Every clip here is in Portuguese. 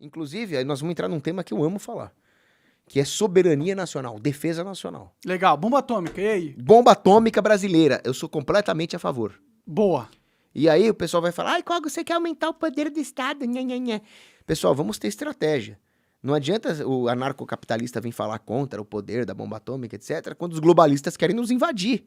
Inclusive, aí nós vamos entrar num tema que eu amo falar, que é soberania nacional, defesa nacional. Legal. Bomba atômica, e aí? Bomba atômica brasileira, eu sou completamente a favor. Boa. E aí o pessoal vai falar, ai, Kogo, você quer aumentar o poder do Estado, nha, nha, nha. Pessoal, vamos ter estratégia. Não adianta o anarcocapitalista vir falar contra o poder da bomba atômica, etc., quando os globalistas querem nos invadir.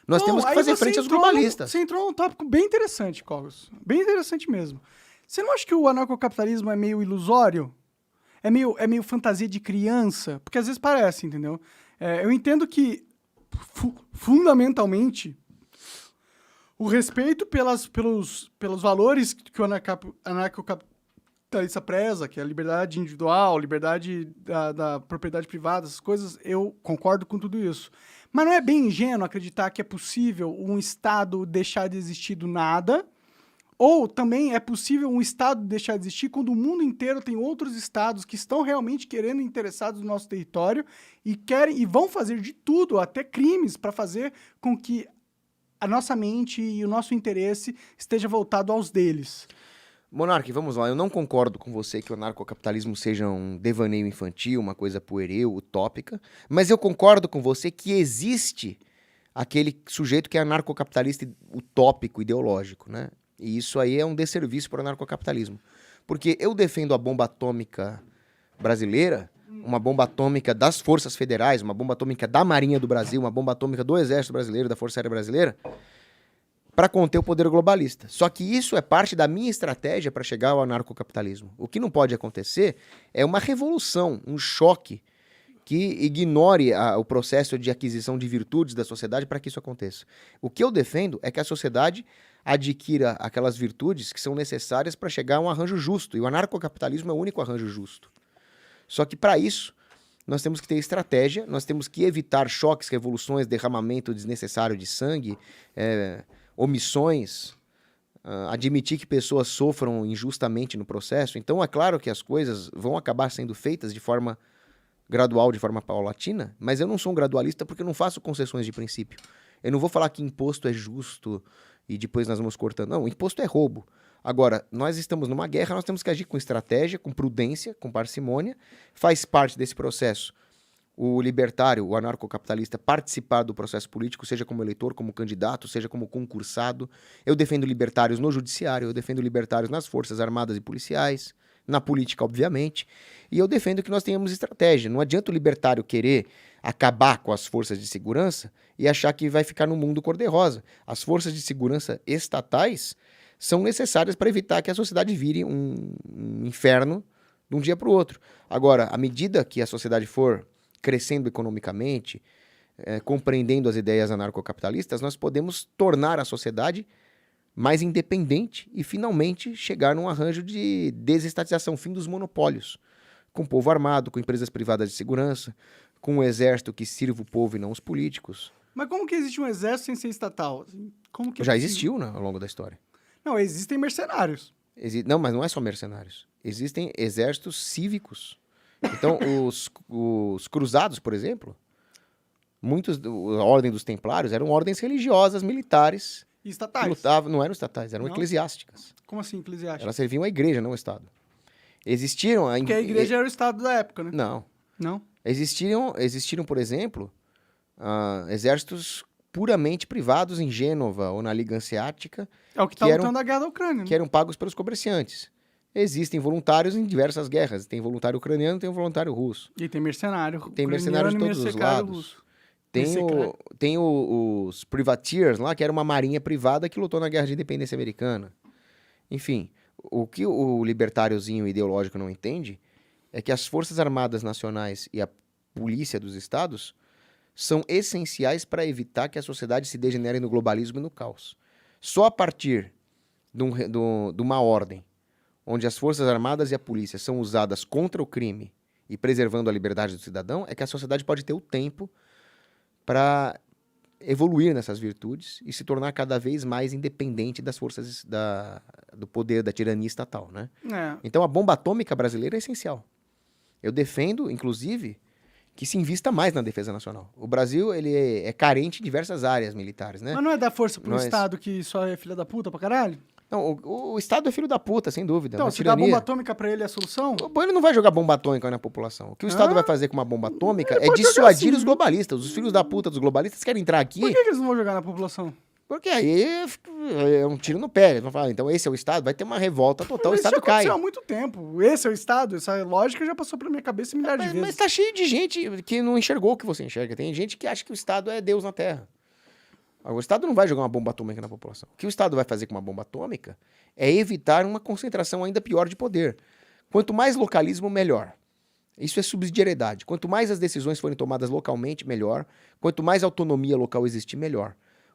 Nós temos que aí fazer você frente aos entrou globalistas. Você entrou num tópico bem interessante, Cogos. Bem interessante mesmo. Você não acha que o anarcocapitalismo é meio ilusório? É meio fantasia de criança? Porque às vezes parece, entendeu? Eu entendo que, fundamentalmente, o respeito pelos valores que o anarcocapitalista preza, que é a liberdade individual, liberdade da propriedade privada, essas coisas, eu concordo com tudo isso. Mas não é bem ingênuo acreditar que é possível um Estado deixar de existir do nada, ou também é possível um Estado deixar de existir quando o mundo inteiro tem outros Estados que estão realmente querendo interessados no nosso território e vão fazer de tudo, até crimes, para fazer com que a nossa mente e o nosso interesse esteja voltado aos deles. Monark, vamos lá. Eu não concordo com você que o anarcocapitalismo seja um devaneio infantil, uma coisa pueril, utópica, mas eu concordo com você que existe aquele sujeito que é anarcocapitalista utópico, ideológico, né? E isso aí é um desserviço para o anarcocapitalismo. Porque eu defendo a bomba atômica brasileira, uma bomba atômica das forças federais, uma bomba atômica da Marinha do Brasil, uma bomba atômica do Exército Brasileiro, da Força Aérea Brasileira, para conter o poder globalista. Só que isso é parte da minha estratégia para chegar ao anarcocapitalismo. O que não pode acontecer é uma revolução, um choque que ignore o processo de aquisição de virtudes da sociedade para que isso aconteça. O que eu defendo é que a sociedade adquira aquelas virtudes que são necessárias para chegar a um arranjo justo. E o anarcocapitalismo é o único arranjo justo. Só que para isso, nós temos que ter estratégia, nós temos que evitar choques, revoluções, derramamento desnecessário de sangue, omissões, admitir que pessoas sofram injustamente no processo. Então, é claro que as coisas vão acabar sendo feitas de forma gradual, de forma paulatina, mas eu não sou um gradualista porque eu não faço concessões de princípio. Eu não vou falar que imposto é justo e depois nós vamos cortando. Não, imposto é roubo. Agora, nós estamos numa guerra, nós temos que agir com estratégia, com prudência, com parcimônia. Faz parte desse processo o libertário, o anarcocapitalista, participar do processo político, seja como eleitor, como candidato, seja como concursado. Eu defendo libertários no judiciário, eu defendo libertários nas forças armadas e policiais, na política, obviamente. E eu defendo que nós tenhamos estratégia. Não adianta o libertário querer acabar com as forças de segurança e achar que vai ficar no mundo cor-de-rosa. As forças de segurança estatais são necessárias para evitar que a sociedade vire um inferno de um dia para o outro. Agora, à medida que a sociedade for crescendo economicamente, compreendendo as ideias anarcocapitalistas, nós podemos tornar a sociedade mais independente e finalmente chegar num arranjo de desestatização, fim dos monopólios, com o povo armado, com empresas privadas de segurança, com um exército que sirva o povo e não os políticos. Mas como que existe um exército sem ser estatal? Como que Já existiu, né, ao longo da história. Não, existem mercenários. Não, mas não é só mercenários. Existem exércitos cívicos. Então, os cruzados, por exemplo, a Ordem dos Templários eram ordens religiosas, militares. E estatais? Lutavam, não eram estatais, eram eclesiásticas. Como assim, eclesiásticas? Elas serviam à igreja, não ao Estado. Existiram... Porque a igreja era o Estado da época, né? Não. Não? Existiram, por exemplo, exércitos puramente privados em Gênova ou na Liga Hanseática. É o que está lutando a guerra da Ucrânia, né? Que eram pagos pelos comerciantes. Existem voluntários em diversas guerras. Tem voluntário ucraniano, tem voluntário russo. E tem mercenário. Tem mercenários de todos os lados. Tem os privateers lá, que era uma marinha privada que lutou na Guerra de Independência Americana. Enfim, o que o libertáriozinho ideológico não entende é que as Forças Armadas Nacionais e a polícia dos estados são essenciais para evitar que a sociedade se degenere no globalismo e no caos. Só a partir de uma ordem onde as Forças Armadas e a polícia são usadas contra o crime e preservando a liberdade do cidadão, é que a sociedade pode ter o tempo para evoluir nessas virtudes e se tornar cada vez mais independente das forças do poder, da tirania estatal, né? Então a bomba atômica brasileira é essencial. Eu defendo, inclusive, que se invista mais na defesa nacional. O Brasil ele é carente em diversas áreas militares, né? Mas não é dar força pro Estado que só é filha da puta pra caralho? Não, o Estado é filho da puta, sem dúvida. Então, uma se dá tirania. bomba atômica pra ele é a solução? Ele não vai jogar bomba atômica na população. O que o Estado vai fazer com uma bomba atômica é pode jogar dissuadir assim. os globalistas. Os filhos da puta dos globalistas querem entrar aqui, Por que eles não vão jogar na população? porque aí é um tiro no pé. Eles vão falar, então esse é o Estado, vai ter uma revolta total, o Mas isso já Estado cai. aconteceu há muito tempo. Esse é o Estado, essa lógica já passou pela minha cabeça milhares de Mas vezes. tá cheio de gente que não enxergou o que você enxerga. Tem gente que acha que o Estado é Deus na Terra. O Estado não vai jogar uma bomba atômica na população. O que o Estado vai fazer com uma bomba atômica é evitar uma concentração ainda pior de poder. Quanto mais localismo, melhor. Isso é subsidiariedade. Quanto mais as decisões forem tomadas localmente, melhor. Quanto mais autonomia local existir, melhor.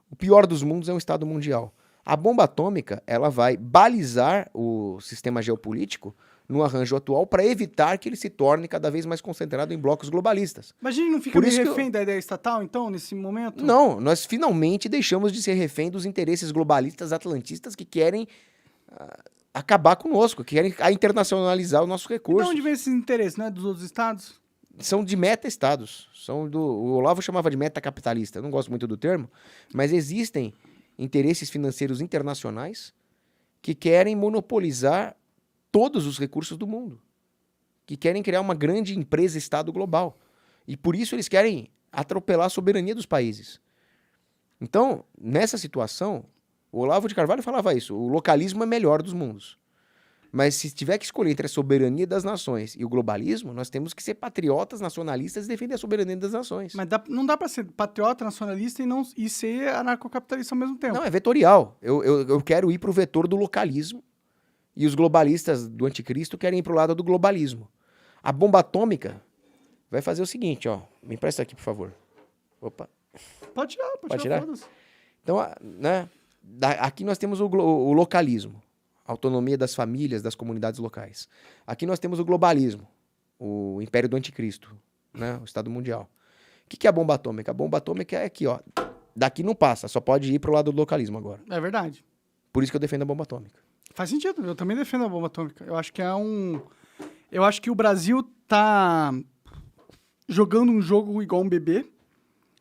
O pior dos mundos é um Estado mundial. A bomba atômica, ela vai balizar o sistema geopolítico no arranjo atual para evitar que ele se torne cada vez mais concentrado em blocos globalistas. Mas a gente não fica Por meio isso que refém da ideia estatal, então, nesse momento? Não, nós finalmente deixamos de ser refém dos interesses globalistas atlantistas que querem acabar conosco, que querem internacionalizar os nossos E de recursos. onde vem esses interesses, né? Dos outros estados? São de meta-estados. O Olavo chamava de meta-capitalista. Eu não gosto muito do termo, mas existem interesses financeiros internacionais que querem monopolizar todos os recursos do mundo, que querem criar uma grande empresa-estado global. E por isso eles querem atropelar a soberania dos países. Então, nessa situação, o Olavo de Carvalho falava isso, o localismo é melhor dos mundos. Mas se tiver que escolher entre a soberania das nações e o globalismo, nós temos que ser patriotas, nacionalistas e defender a soberania das nações. Mas não dá pra ser patriota, nacionalista e ser anarcocapitalista ao mesmo tempo. Não, é vetorial. Eu quero ir para o vetor do localismo e os globalistas do anticristo querem ir para o lado do globalismo. A bomba atômica vai fazer o seguinte, ó. Me empresta aqui, por favor. Opa. Pode Pode tirar, tirar? foda-se. Então, né, aqui nós temos o localismo, a autonomia das famílias, das comunidades locais. Aqui nós temos o globalismo, o império do anticristo, né, o Estado mundial. O que é a bomba atômica? A bomba atômica é aqui, ó. Daqui não passa, só pode ir pro lado do localismo agora. É verdade. Por isso que eu defendo a bomba atômica. Faz sentido, eu também defendo a bomba atômica. Eu acho que Eu acho que o Brasil tá jogando um jogo igual um bebê.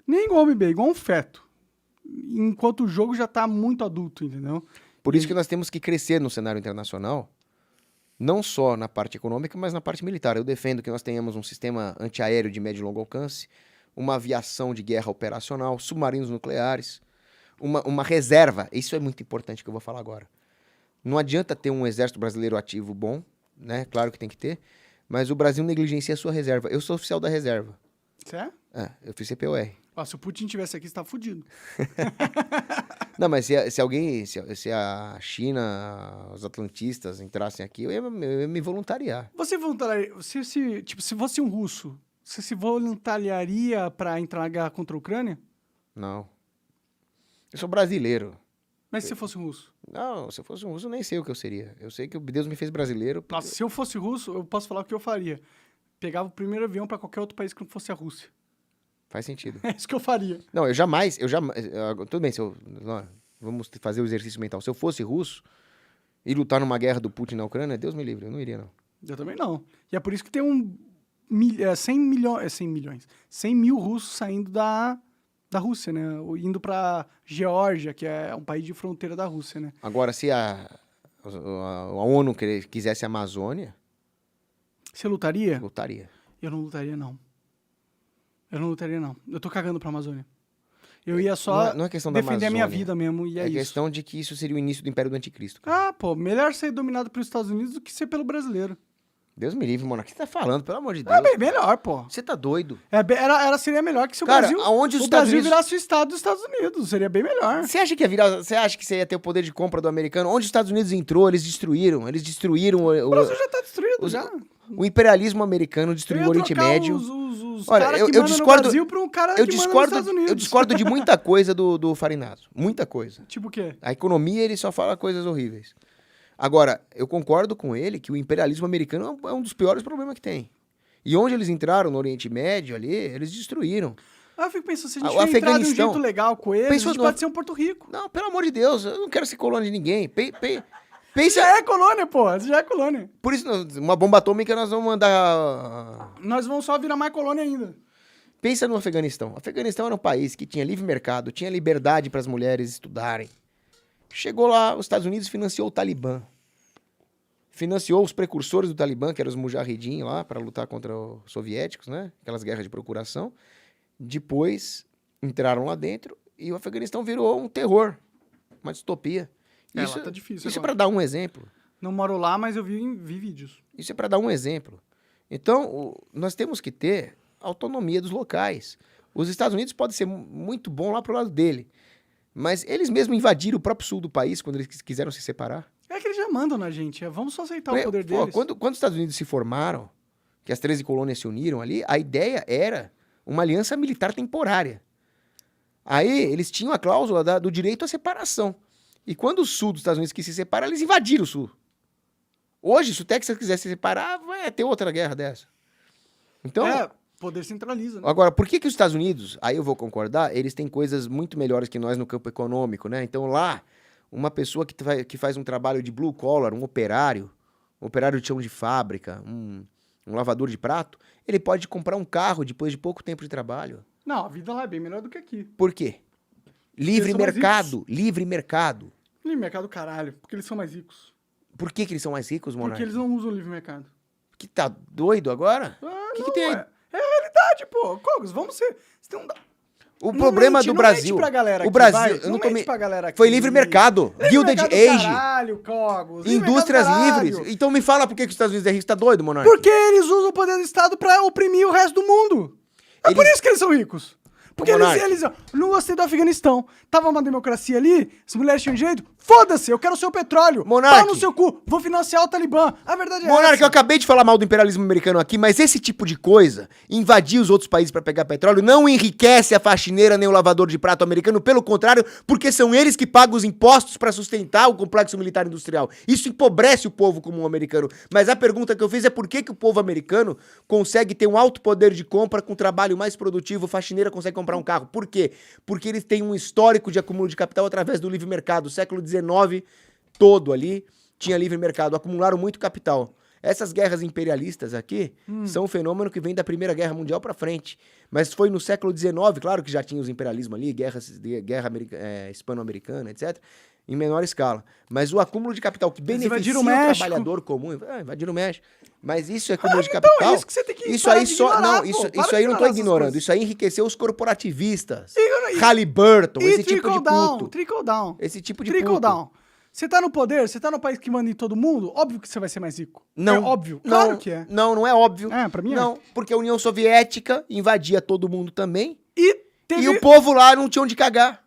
Nem igual um bebê, igual um feto. Enquanto o jogo já tá muito adulto, entendeu? Por isso que nós temos que crescer no cenário internacional, não só na parte econômica, mas na parte militar. Eu defendo que nós tenhamos um sistema antiaéreo de médio e longo alcance, uma aviação de guerra operacional, submarinos nucleares, uma reserva. Isso é muito importante que eu vou falar agora. Não adianta ter um exército brasileiro ativo bom, né? Claro que tem que ter, mas o Brasil negligencia a sua reserva. Eu sou oficial da reserva. Você é? Eu fiz CPOR. Ó, se o Putin tivesse aqui, você tá fudido. Não, mas se a China, os atlantistas entrassem aqui, eu ia me voluntariar. Você voluntariaria... se fosse um russo, você se voluntariaria pra entrar na guerra contra a Ucrânia? Não. Eu sou brasileiro. Mas se você fosse um russo? Não, se eu fosse um russo, eu nem sei o que eu seria. Eu sei que Deus me fez brasileiro. Nossa, se eu fosse russo, eu posso falar o que eu faria. Pegava o primeiro avião pra qualquer outro país que não fosse a Rússia. Faz sentido. É isso que eu faria. Não, tudo bem, vamos fazer o exercício mental. Se eu fosse russo e lutar numa guerra do Putin na Ucrânia, Deus me livre, eu não iria, não. Eu também não. E é por isso que tem 100 mil russos saindo da Rússia, né? Indo pra Geórgia, que é um país de fronteira da Rússia, né? Agora, se a ONU quisesse a Amazônia, Você lutaria? lutaria. Eu não lutaria, não. Eu tô cagando pra Amazônia. Eu ia só Não é questão da defender a minha Amazônia. vida mesmo, e é isso. questão de que isso seria o início do Império do Anticristo. Cara. Ah, pô, melhor ser dominado pelos Estados Unidos do que ser pelo brasileiro. Deus me livre, mano. O que você tá falando? Pelo amor de Deus. É bem melhor, pô. Você tá doido? Seria melhor que se o Cara, Brasil, aonde os o Estados Brasil Unidos... virasse o estado dos Estados Unidos. Seria bem melhor. Você acha que você ia ter o poder de compra do americano? Onde os Estados Unidos entrou, eles destruíram. O Brasil já tá destruído, já. O imperialismo americano destruiu o Oriente Médio. Os Olha, caras eu que mandam discordo- no Brasil pra um cara que manda nos Estados Unidos. Eu discordo de muita coisa do Farinato. Muita coisa. Tipo o quê? A economia, ele só fala coisas horríveis. Agora, eu concordo com ele que o imperialismo americano é um dos piores problemas que tem. E onde eles entraram no Oriente Médio ali, eles destruíram. Eu fico pensando, se a gente O for entrar de um Afeganistão- jeito legal com eles, a Pensou gente no- pode ser um Porto Rico. Não, pelo amor de Deus, eu não quero ser colônia de ninguém. Isso já é colônia, pô. Isso já é colônia. Por isso, uma bomba atômica nós vamos mandar... Nós vamos só virar mais colônia ainda. Pensa no Afeganistão. O Afeganistão era um país que tinha livre mercado, tinha liberdade para as mulheres estudarem. Chegou lá, os Estados Unidos financiou o Talibã. Financiou os precursores do Talibã, que eram os Mujahideen lá, para lutar contra os soviéticos, né? Aquelas guerras de procuração. Depois entraram lá dentro e o Afeganistão virou um terror, uma distopia. Lá tá difícil isso é agora. para dar um exemplo. Não moro lá, mas eu vi vídeos. Isso é para dar um exemplo. Então, nós temos que ter autonomia dos locais. Os Estados Unidos podem ser muito bom lá pro lado dele, mas eles mesmos invadiram o próprio sul do país quando eles quiseram se separar. É que eles já mandam na gente. Vamos só aceitar o poder deles. Quando os Estados Unidos se formaram, que as 13 colônias se uniram ali, a ideia era uma aliança militar temporária. Aí eles tinham a cláusula do direito à separação. E quando o sul dos Estados Unidos quis se separar, eles invadiram o sul. Hoje, se o Texas quiser se separar, vai ter outra guerra dessa. Então, poder centraliza, né? Agora, por que os Estados Unidos, aí eu vou concordar, eles têm coisas muito melhores que nós no campo econômico, né? Então lá, uma pessoa que faz um trabalho de blue collar, um operário de chão de fábrica, um lavador de prato, ele pode comprar um carro depois de pouco tempo de trabalho. Não, a vida lá é bem melhor do que aqui. Por quê? Livre são mais mercado, livre mercado. Livre mercado, caralho, porque eles são mais ricos. Por que eles são mais ricos, Monark? Porque eles não usam livre mercado. Que tá doido agora? Que tem aí? É a realidade, pô. Cogos, vamos ser... Você tem um... O problema do Brasil. Não mente pra galera o aqui, Brasil, vai. eu não tô mente pra galera aqui. Foi livre mercado, Gilded Age, Caralho, Cogos. indústrias livres. Então me fala por que os Estados Unidos é rico, tá doido, Monark? Porque eles usam o poder do Estado pra oprimir o resto do mundo. É por isso que eles são ricos. Porque eles não gostei do Afeganistão. Tava uma democracia ali, as mulheres tinham direito. Foda-se, eu quero o seu petróleo. Monark. Pau no seu cu, vou financiar o Talibã. A verdade é Monark, essa. eu acabei de falar mal do imperialismo americano aqui, mas esse tipo de coisa, invadir os outros países pra pegar petróleo, não enriquece a faxineira nem o lavador de prato americano, pelo contrário, porque são eles que pagam os impostos pra sustentar o complexo militar industrial. Isso empobrece o povo comum americano. Mas a pergunta que eu fiz é por que o povo americano consegue ter um alto poder de compra com trabalho mais produtivo, faxineira consegue comprar um carro. Por quê? Porque eles têm um histórico de acúmulo de capital através do livre mercado. O século XIX todo ali tinha livre mercado, acumularam muito capital. Essas guerras imperialistas aqui são um fenômeno que vem da Primeira Guerra Mundial pra frente. Mas foi no século XIX, claro que já tinha os imperialismos ali, guerra hispano-americana, etc., em menor escala. Mas o acúmulo de capital que beneficia o trabalhador comum... invadiram o México. Mas isso é acúmulo de capital... Então, isso que você tem que isso aí só... Não, isso aí eu não tô ignorando. Isso aí enriqueceu os corporativistas. Halliburton, esse tipo de puto. Trickle down. Esse tipo de Trickle puto. down. Você tá no poder, você tá no país que manda em todo mundo, óbvio que você vai ser mais rico. Não. É óbvio. Não, Claro que é. Não é óbvio. Pra mim é. Não, porque a União Soviética invadia todo mundo também. E o povo lá não tinha onde cagar.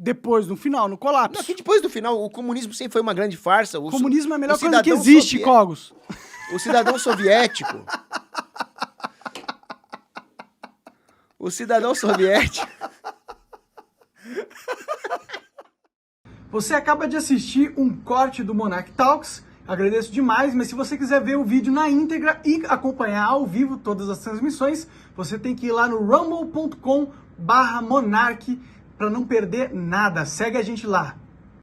Depois, no final, no colapso. Não, que depois do final, o comunismo sempre foi uma grande farsa. O comunismo é a melhor coisa que existe, Cogos. O cidadão soviético... O cidadão soviético... Você acaba de assistir um corte do Monark Talks. Agradeço demais, mas se você quiser ver o vídeo na íntegra e acompanhar ao vivo todas as transmissões, você tem que ir lá no rumble.com/monark para não perder nada. Segue a gente lá.